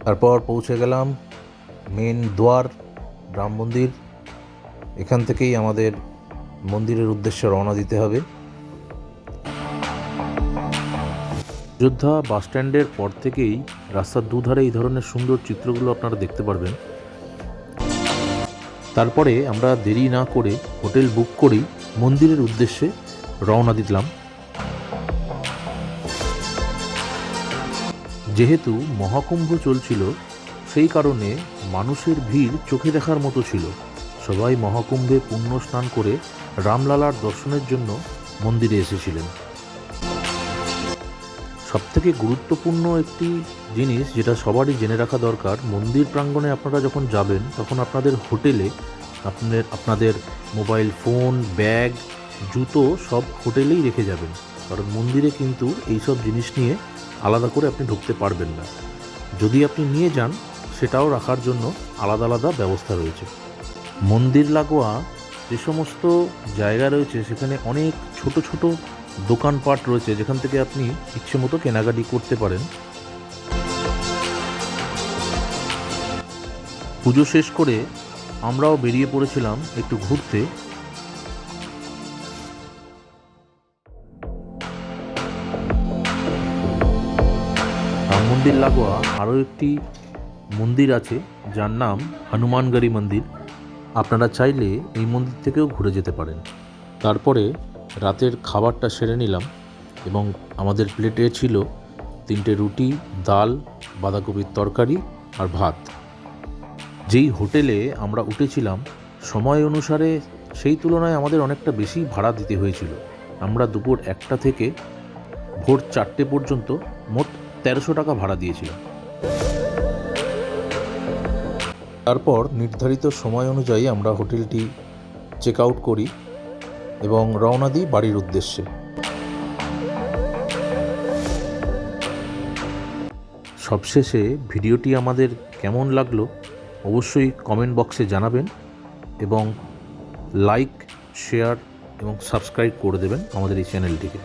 তারপর পৌঁছে গেলাম মেন দ্বার রাম মন্দির। এখান থেকেই আমাদের মন্দিরের উদ্দেশ্যে রওনা দিতে হবে। অযোধ্যা বাসস্ট্যান্ডের পর থেকেই রাস্তার দুধারে এই ধরনের সুন্দর চিত্রগুলো আপনারা দেখতে পারবেন। তারপরে আমরা দেরি না করে হোটেল বুক করেই মন্দিরের উদ্দেশ্যে রওনা দিলাম। যেহেতু মহাকুম্ভ চলছিল, সেই কারণে মানুষের ভিড় চোখে দেখার মতো ছিল। সবাই মহাকুম্ভে পুণ্য স্নান করে রামলালার দর্শনের জন্য মন্দিরে এসেছিলেন। সবথেকে গুরুত্বপূর্ণ একটি জিনিস যেটা সবারই জেনে রাখা দরকার, মন্দির প্রাঙ্গণে আপনারা যখন যাবেন তখন আপনাদের হোটেলে আপনাদের মোবাইল ফোন, ব্যাগ, জুতো সব হোটেলেই রেখে যাবেন, কারণ মন্দিরে কিন্তু এইসব জিনিস নিয়ে আলাদা করে আপনি ঢুকতে পারবেন না। যদি আপনি নিয়ে যান সেটাও রাখার জন্য আলাদা আলাদা ব্যবস্থা রয়েছে। মন্দির লাগোয়া যে সমস্ত জায়গা রয়েছে সেখানে অনেক ছোট ছোট দোকানপাট রয়েছে, যেখান থেকে আপনি ইচ্ছে মতো কেনাকাটি করতে পারেন। পুজো শেষ করে আমরাও বেরিয়ে পড়েছিলাম একটু ঘুরতে। রাম মন্দির লাগোয়া আরও একটি মন্দির আছে যার নাম হনুমানগড়ি মন্দির। আপনারা চাইলে এই মন্দির থেকেও ঘুরে যেতে পারেন। তারপরে রাতের খাবারটা সেরে নিলাম এবং আমাদের প্লেটে ছিল 3টে রুটি, ডাল, বাঁধাকপির তরকারি আর ভাত। যেই হোটেলে আমরা উঠেছিলাম সময় অনুসারে সেই তুলনায় আমাদের অনেকটা বেশি ভাড়া দিতে হয়েছিল। আমরা দুপুর 1টা থেকে ভোর 4টে পর্যন্ত মোট 1300 টাকা ভাড়া দিয়েছিলাম। তারপর নির্ধারিত সময় অনুযায়ী আমরা হোটেলটি চেক আউট করি এবং রওনা দিই বাড়ির উদ্দেশ্যে। সবশেষে ভিডিওটি আমাদের কেমন লাগলো অবশ্যই কমেন্ট বক্সে জানাবেন এবং লাইক, শেয়ার এবং সাবস্ক্রাইব করে দেবেন আমাদের এই চ্যানেলটিকে।